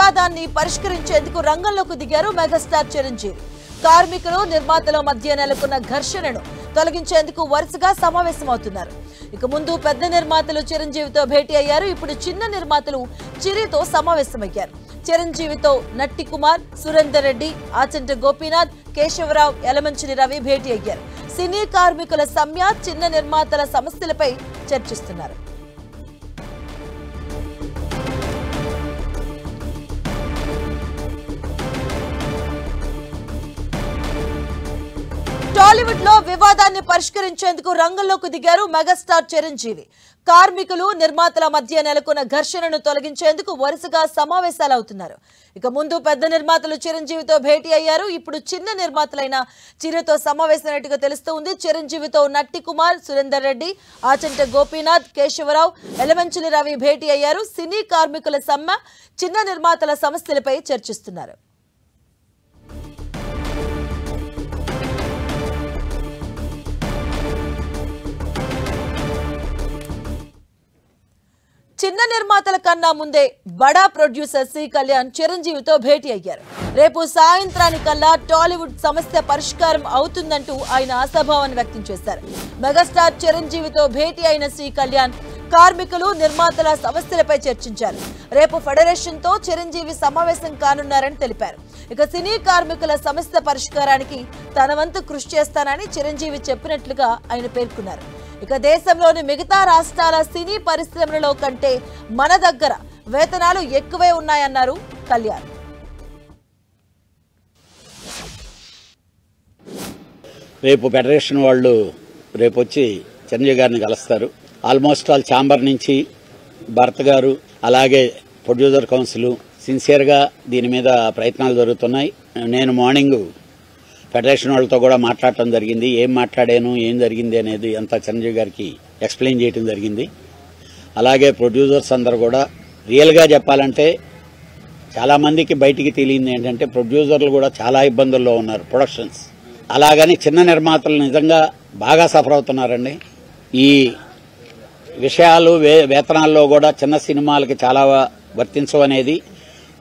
వివాదాన్ని పరిష్కరించేందుకు రంగంలోకి దిగారు మెగాస్టార్ చిరంజీవి. కార్మికులు నిర్మాతల మధ్య నెలకొన్న ఘర్షణను తొలగించేందుకు వరుసగా సమావేశమవుతున్నారు. ఇక ముందు పెద్ద నిర్మాతలు చిరంజీవితో భేటీ అయ్యారు. ఇప్పుడు చిన్న నిర్మాతలు చిరితో సమావేశమయ్యారు. చిరంజీవితో నట్టి కుమార్, సురేందర్ రెడ్డి, ఆచంట గోపీనాథ్, కేశవరావు, యలమంచిలి రవి భేటీ అయ్యారు. సినీ కార్మికుల సమ్మె, చిన్న నిర్మాతల సమస్యలపై చర్చిస్తున్నారు. టాలీవుడ్ లో వివాదాన్ని పరిష్కరించేందుకు రంగంలోకి దిగారు మెగాస్టార్ చిరంజీవి. కార్మికులు నిర్మాతల మధ్య నెలకొన్న ఘర్షణను తొలగించేందుకు వరుసగా సమావేశాలవుతున్నారు. ఇక ముందు పెద్ద నిర్మాతలు చిరంజీవితో భేటీ అయ్యారు. ఇప్పుడు చిన్న నిర్మాతలైన చిరుతో సమావేశమైనట్టుగా తెలుస్తోంది. చిరంజీవితో నట్టి కుమార్, సురేందర్ రెడ్డి, ఆచంట గోపీనాథ్, కేశవరావు, యలమంచిలి రవి భేటీ అయ్యారు. సినీ కార్మికుల సమ్మె, చిన్న నిర్మాతల సమస్యలపై చర్చిస్తున్నారు. చిన్న నిర్మాతల కన్నా ముందే బడా ప్రొడ్యూసర్ సి కళ్యాణ్ చిరంజీవితో భేటీ అయ్యారు. రేపు సాయంత్రానికల్లా టాలీవుడ్ సమస్య పరిష్కారం అవుతుందంటూ ఆయన ఆశాభావాన్ని వ్యక్తం చేశారు. మెగాస్టార్ చిరంజీవితో భేటీ అయిన సి కళ్యాణ్ కార్మికులు నిర్మాతల సమస్యలపై చర్చించారు. రేపు ఫెడరేషన్ తో చిరంజీవి సమావేశం కానున్నారని తెలిపారు. ఇక సినీ కార్మికుల సమస్య పరిష్కారానికి తన వంతు కృషి చేస్తానని చిరంజీవి చెప్పినట్లుగా ఆయన పేర్కొన్నారు. ఇక దేశంలోని మిగతా రాష్ట్రాల సినీ పరిశ్రమలలో కంటే మన దగ్గర వేతనాలు ఎక్కువే ఉన్నాయన్నారు కళ్యాణ్. రేపు ఫెడరేషన్ వాళ్ళు రేపు వచ్చి చిరంజీవి గారిని కలుస్తారు. ఆల్మోస్ట్ ఆల్ ఛాంబర్ నుంచి భరత్ గారు అలాగే ప్రొడ్యూసర్ కౌన్సిల్ సిన్సియర్గా దీని మీద ప్రయత్నాలు జరుగుతున్నాయి. నేను మార్నింగ్ ఫెడరేషన్ వాళ్ళతో కూడా మాట్లాడటం జరిగింది. ఏం మాట్లాడాను, ఏం జరిగింది అనేది అంతా చిరంజీవి గారికి ఎక్స్ప్లెయిన్ చేయడం జరిగింది. అలాగే ప్రొడ్యూసర్స్ అందరూ కూడా రియల్గా చెప్పాలంటే చాలామందికి బయటికి తెలియంది ఏంటంటే ప్రొడ్యూసర్లు కూడా చాలా ఇబ్బందుల్లో ఉన్నారు ప్రొడక్షన్స్. అలాగని చిన్న నిర్మాతలు నిజంగా బాగా సఫర్ అవుతున్నారండి. ఈ విషయాలు వేతనాల్లో కూడా చిన్న సినిమాలకి చాలా వర్తించవనేది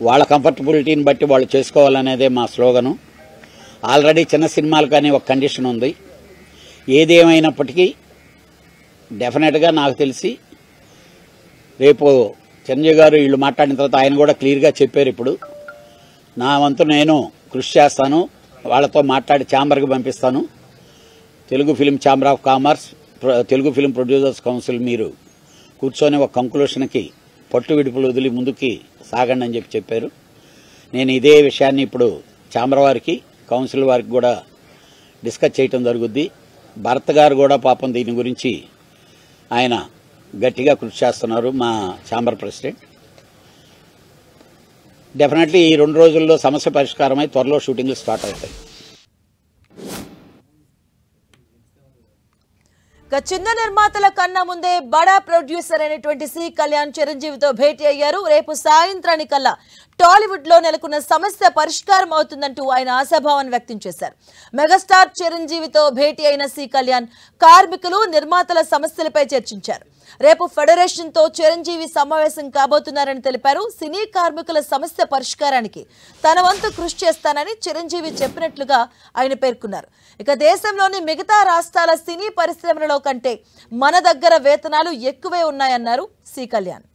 వాళ్ళ కంఫర్టబిలిటీని బట్టి వాళ్ళు చేసుకోవాలనేదే మా స్లోగను. ఆల్రెడీ చిన్న సినిమాలు కానీ ఒక కండిషన్ ఉంది. ఏది ఏమైనప్పటికీ డెఫినెట్గా నాకు తెలిసి రేపు చిరంజీవి గారు వీళ్ళు మాట్లాడిన తర్వాత ఆయన కూడా క్లియర్గా చెప్పారు. ఇప్పుడు నా వంతు నేను కృషి చేస్తాను, వాళ్ళతో మాట్లాడి ఛాంబర్కి పంపిస్తాను. Telugu film chamber of commerce, Telugu film producers council మీరు కూర్చొని ఒక కంక్లూషన్కి పట్టు విడుపులు వదిలి ముందుకి సాగండి అని చెప్పారు. నేను ఇదే విషయాన్ని ఇప్పుడు ఛాంబర్ వారికి కౌన్సిల్ వారికి కూడా డిస్కస్ చేయటం జరుగుద్ది. భరత్ గారు కూడా పాపం దీని గురించి ఆయన గట్టిగా కృషి చేస్తున్నారు, మా ఛాంబర్ ప్రెసిడెంట్. డెఫినెట్లీ ఈ 2 రోజుల్లో సమస్య పరిష్కారమై త్వరలో షూటింగ్లు స్టార్ట్ అవుతాయి. చిన్న నిర్మాతల కన్నా ముందే బడా ప్రొడ్యూసర్ అయినటువంటి సి కళ్యాణ్ చిరంజీవితో భేటీ అయ్యారు. రేపు సాయంత్రానికల్లా టాలీవుడ్ లో నెలకొన్న సమస్య పరిష్కారం అవుతుందంటూ ఆయన ఆశాభావాన్ని వ్యక్తం చేశారు. మెగాస్టార్ చిరంజీవితో భేటీ అయిన సి కళ్యాణ్ కార్మికులు నిర్మాతల సమస్యలపై చర్చించారు. రేపు ఫెడరేషన్ తో చిరంజీవి సమావేశం కాబోతున్నారని తెలిపారు. సినీ కార్మికుల సమస్య పరిష్కారానికి తన వంతు కృషి చేస్తానని చిరంజీవి చెప్పినట్లుగా ఆయన పేర్కొన్నారు. ఇక దేశంలోని మిగతా రాష్ట్రాల సినీ పరిశ్రమలలో కంటే మన దగ్గర వేతనాలు ఎక్కువే ఉన్నాయన్నారు సి కళ్యాణ్.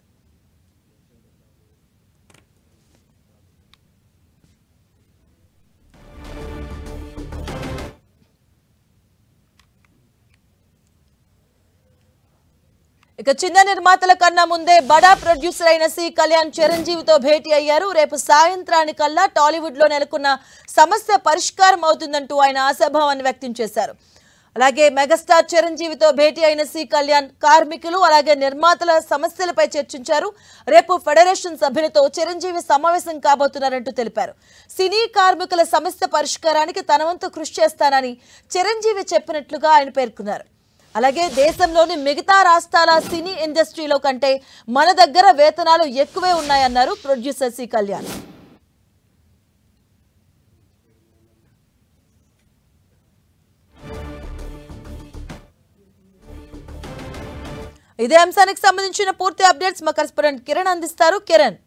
ఇక చిన్న నిర్మాతల కన్నా ముందే బడా ప్రొడ్యూసర్ అయిన సి కళ్యాణ్ చిరంజీవితో భేటీ అయ్యారు. రేపు సాయంత్రానికల్లా టాలీవుడ్ లో నెలకొన్న సమస్య పరిష్కారం అవుతుందంటూ ఆయన ఆశాభావాన్ని వ్యక్తం చేశారు. అలాగే మెగాస్టార్ చిరంజీవితో భేటీ అయిన సి కళ్యాణ్ కార్మికులు అలాగే నిర్మాతల సమస్యలపై చర్చించారు. రేపు ఫెడరేషన్ సభ్యులతో చిరంజీవి సమావేశం కాబోతున్నారంటూ తెలిపారు. సినీ కార్మికుల సమస్య పరిష్కారానికి తన వంతు కృషి చేస్తానని చిరంజీవి చెప్పినట్లుగా ఆయన పేర్కొన్నారు. అలాగే దేశంలోని మిగతా రాష్ట్రాల సినీ ఇండస్ట్రీలో కంటే మన దగ్గర వేతనాలు ఎక్కువే ఉన్నాయన్నారు ప్రొడ్యూసర్ సి కళ్యాణ్. ఇదే అంశానికి సంబంధించిన పూర్తి అప్డేట్స్ మా కరెస్పాండెంట్ కిరణ్ అందిస్తారు. కిరణ్.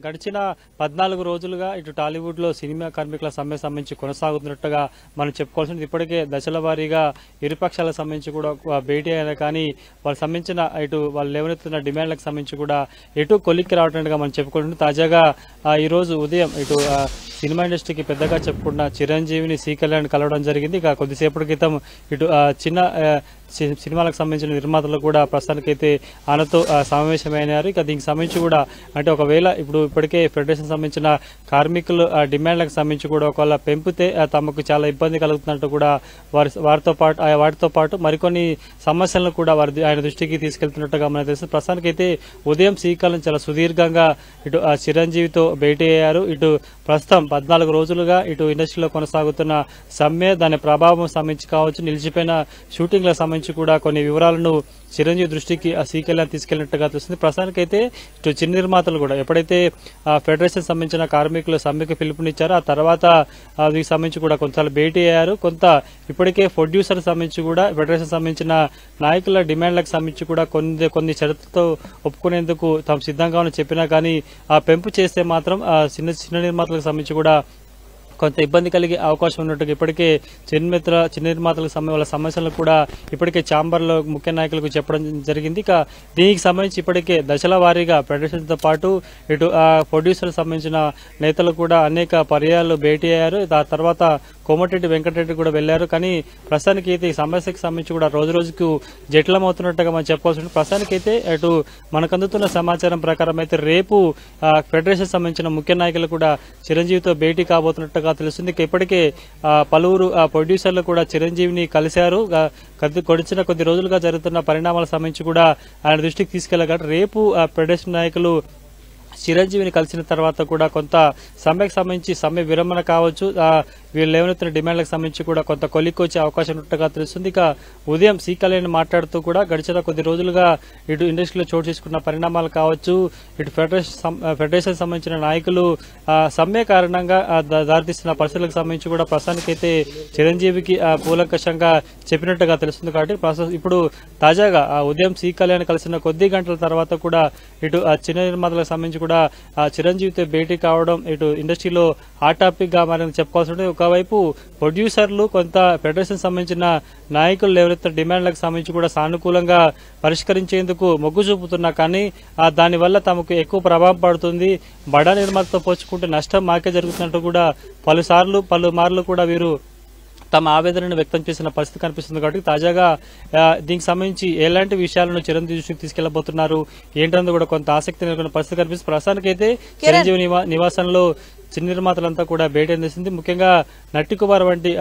గడిచిన 14 రోజులుగా ఇటు టాలీవుడ్ లో సినిమా కార్మికుల సమ్మె సంబంధించి కొనసాగుతున్నట్టుగా మనం చెప్పుకోవాల్సింది. ఇప్పటికే దశల వారీగా ఇరుపక్షాలకు సంబంధించి కూడా భేటీ అయినా కానీ వాళ్ళకి సంబంధించిన ఇటు వాళ్ళు లేవనెత్తున్న డిమాండ్లకు సంబంధించి కూడా ఎటు కొలిక్కి రావటంగా మనం చెప్పుకుంటుంది. తాజాగా ఈ రోజు ఉదయం ఇటు సినిమా ఇండస్ట్రీకి పెద్దగా చెప్పుకున్న చిరంజీవిని సి కళ్యాణ్ కలవడం జరిగింది. ఇక కొద్దిసేపటి క్రితం ఇటు చిన్న సినిమాలకు సంబంధించిన నిర్మాతలు కూడా ప్రస్తుతానికైతే ఆయనతో సమావేశమైనారు. ఇక దీనికి సంబంధించి కూడా అంటే ఒకవేళ ఇప్పుడు ఇప్పటికే ఫెడరేషన్ సంబంధించిన కార్మికులు డిమాండ్లకు సంబంధించి కూడా ఒకవేళ పెంపితే తమకు చాలా ఇబ్బంది కలుగుతున్నట్టు కూడా వాటితో పాటు మరికొన్ని సమస్యలను కూడా ఆయన దృష్టికి తీసుకెళ్తున్నట్టుగా మనకు తెలుసు. ప్రస్తుతానికైతే ఉదయం శ్రీకాళం చాలా సుదీర్ఘంగా ఇటు చిరంజీవితో భేటీ అయ్యారు. ఇటు ప్రస్తుతం 14 రోజులుగా ఇటు ఇండస్ట్రీలో కొనసాగుతున్న సమ్మె దాని ప్రభావం సంబంధించి కావచ్చు, నిలిచిపోయిన షూటింగ్ల సంబంధించి కూడా కొన్ని వివరాలను చిరంజీవి దృష్టికి సి కళ్యాణ్ తీసుకెళ్లినట్టుగా తెలుస్తుంది. ప్రస్తుతానికైతే ఇటు చిన్న నిర్మాతలు కూడా ఎప్పుడైతే ఫెడరేషన్ సంబంధించిన కార్మికులు సమ్మెకు పిలుపునిచ్చారో ఆ తర్వాత దీనికి సంబంధించి కూడా కొంత భేటీ అయ్యారు. కొంత ఇప్పటికే ప్రొడ్యూసర్ సంబంధించి కూడా ఫెడరేషన్ సంబంధించిన నాయకుల డిమాండ్లకు సంబంధించి కూడా కొన్ని షరతులతో ఒప్పుకునేందుకు తాము సిద్ధంగా ఉన్న చెప్పినా కానీ ఆ పెంపు చేస్తే మాత్రం చిన్న నిర్మాతలకు సంబంధించి కూడా కొంత ఇబ్బంది కలిగే అవకాశం ఉన్నట్టుగా ఇప్పటికే చిన్న నిర్మాతలకు వాళ్ళ సమస్యలను కూడా ఇప్పటికే ఛాంబర్లో ముఖ్య నాయకులకు చెప్పడం జరిగింది. ఇక దీనికి సంబంధించి ఇప్పటికే దశల వారీగా ఫెడరేషన్తో పాటు ఇటు ప్రొడ్యూసర్లకు సంబంధించిన నేతలు కూడా అనేక పర్యాయాలు భేటీ అయ్యారు. ఆ తర్వాత కోమటిరెడ్డి వెంకటరెడ్డి కూడా వెళ్లారు. కానీ ప్రస్తుతానికి అయితే ఈ సమస్యకు సంబంధించి కూడా రోజు రోజుకు జటిలమవుతున్నట్టుగా మనం చెప్పాల్సి ఉంటుంది. ప్రస్తుతానికి అయితే అటు మనకు అందుతున్న సమాచారం ప్రకారం అయితే రేపు ఫెడరేషన్ సంబంధించిన ముఖ్య నాయకులు కూడా చిరంజీవితో భేటీ కాబోతున్నట్టుగా తెలుస్తుంది. ఇప్పటికే పలువురు ప్రొడ్యూసర్లు కూడా చిరంజీవిని కలిశారు. గడిచిన కొద్ది రోజులుగా జరుగుతున్న పరిణామాల సంబంధించి కూడా ఆయన దృష్టికి తీసుకెళ్లగా రేపు ఫెడరేషన్ నాయకులు చిరంజీవిని కలిసిన తర్వాత కూడా కొంత సమ్మెకు సంబంధించి సమ్మె విరమణ కావచ్చు, వీళ్ళు లేవనెత్తిన డిమాండ్లకు సంబంధించి కూడా కొంత కొలిక్కి వచ్చే అవకాశం ఉన్నట్టుగా తెలుస్తుంది. ఇక ఉదయం సి కళ్యాణ్ మాట్లాడుతూ కూడా గడిచిన కొద్ది రోజులుగా ఇటు ఇండస్ట్రీలో చోటు చేసుకున్న పరిణామాలు కావచ్చు, ఇటు ఫెడరేషన్ సంబంధించిన నాయకులు సమ్మె కారణంగా దారితీస్తున్న పరిస్థితులకు సంబంధించి కూడా ప్రస్తుతానికైతే చిరంజీవికి కూలంకషంగా చెప్పినట్టుగా తెలుస్తుంది. కాబట్టి ఇప్పుడు తాజాగా ఉదయం సి కళ్యాణ్ కలిసిన కొద్ది గంటల తర్వాత కూడా ఇటు చిన్న నిర్మాతలకు సంబంధించి కూడా చిరంజీవితో భేటీ కావడం ఇటు ఇండస్ట్రీలో హాట్ టాపిక్ గా మనం చెప్పుకోవాల్సి ఉంటుంది. ఒకవైపు ప్రొడ్యూసర్లు కొంత ఫెడరేషన్ సంబంధించిన నాయకులు ఎవరైతే డిమాండ్లకు సంబంధించి కూడా సానుకూలంగా పరిష్కరించేందుకు మొగ్గు చూపుతున్నా కానీ దానివల్ల తమకు ఎక్కువ ప్రభావం పడుతుంది, బడా నిర్మాతతో పోల్చుకుంటే నష్టం మాకే జరుగుతున్నట్టు కూడా పలుమార్లు కూడా వీరు తమ ఆవేదనను వ్యక్తం చేసిన పరిస్థితి కనిపిస్తుంది. కాబట్టి తాజాగా దీనికి సంబంధించి ఎలాంటి విషయాలను చిరంజీవి దృష్టికి తీసుకెళ్లబోతున్నారు ఏంటన్నది కూడా కొంత ఆసక్తి నెలకొన్న పరిస్థితి కనిపిస్తుంది. ప్రస్తుతానికైతే చిరంజీవి నివాసంలో చిన్న నిర్మాతలంతా కూడా భేటీ అందిస్తుంది. ముఖ్యంగా నట్టికుమార్ వంటి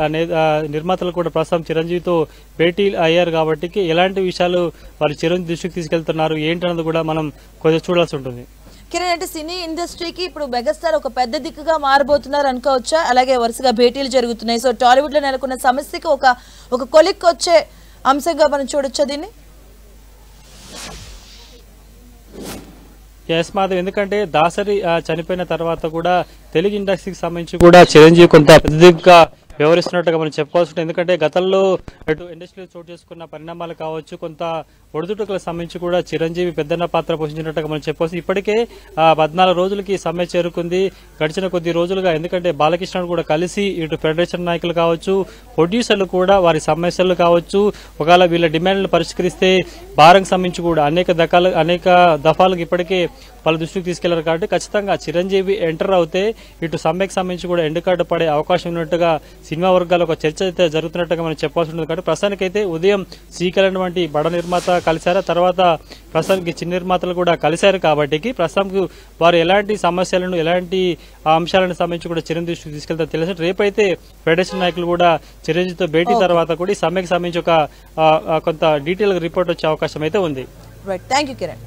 నిర్మాతలు కూడా ప్రస్తుతం చిరంజీవితో భేటీ అయ్యారు. కాబట్టి ఎలాంటి విషయాలు వారు చిరంజీవి దృష్టికి తీసుకెళ్తున్నారు ఏంటన్నది కూడా మనం కొంచెం చూడాల్సి ఉంటుంది. కిరణ్, అంటే సినీ ఇండస్ట్రీకి ఇప్పుడు మెగాస్టార్ ఒక పెద్ద దిక్కుగా మారబోతున్నారు అనుకోవచ్చా? అలాగే వరుసగా భేటీలు జరుగుతున్నాయి. సో టాలీవుడ్ లో నెలకొన్న సమస్యకి ఒక కొలిక్ వచ్చే అంశంగా మనం చూడొచ్చా దీన్ని? ఎస్ మాధవ్, ఎందుకంటే దాసరి చనిపోయిన తర్వాత కూడా తెలుగు ఇండస్ట్రీకి సంబంధించి కూడా చిరంజీవి కొంత పెద్ద దిక్కుగా వ్యవహరిస్తున్నట్టుగా మనం చెప్పుకోవాల్సి ఉంటుంది. ఎందుకంటే గతంలో అటు ఇండస్ట్రీలో చోటు చేసుకున్న పరిణామాలు కావచ్చు, కొంత ఒడిదుడుకులకు సంబంధించి కూడా చిరంజీవి పెద్దన్న పాత్ర పోషించినట్టుగా మనం చెప్పుకోవచ్చు. ఇప్పటికే 14 రోజులకి సమ్మె చేరుకుంది. గడిచిన కొద్ది రోజులుగా ఎందుకంటే బాలకృష్ణ కూడా కలిసి ఇటు ఫెడరేషన్ నాయకులు కావచ్చు, ప్రొడ్యూసర్లు కూడా వారి సమస్యలు కావచ్చు, ఒకవేళ వీళ్ళ డిమాండ్లను పరిష్కరిస్తే భారంకి సంబంధించి కూడా అనేక దఫాలకు ఇప్పటికే వాళ్ళ దృష్టికి తీసుకెళ్లారు. కాబట్టి ఖచ్చితంగా చిరంజీవి ఎంటర్ అవుతే ఇటు సమ్మెకి సంబంధించి కూడా ఎండుకాటు పడే అవకాశం ఉన్నట్టుగా సినిమా వర్గాల్లో ఒక చర్చ అయితే జరుగుతున్నట్టుగా మనం చెప్పాల్సి ఉంటుంది. కాబట్టి ప్రస్తుతానికైతే ఉదయం సి కళ్యాణ్ వంటి బడ నిర్మాత కలిశారు, తర్వాత ప్రస్తుతానికి చిన్న నిర్మాతలు కూడా కలిశారు. కాబట్టి ప్రస్తుతానికి వారు ఎలాంటి సమస్యలను ఎలాంటి అంశాలను సంబంధించి కూడా చిరంజీవి దృష్టికి తీసుకెళ్తారు తెలుసు. రేపైతే ఫెడరేషన్ నాయకులు కూడా చిరంజీవితో భేటీ తర్వాత కూడా ఈ సమ్మెకి సంబంధించి ఒక కొంత డీటెయిల్ రిపోర్ట్ వచ్చే అవకాశం అయితే ఉంది. Right, thank you Kiran.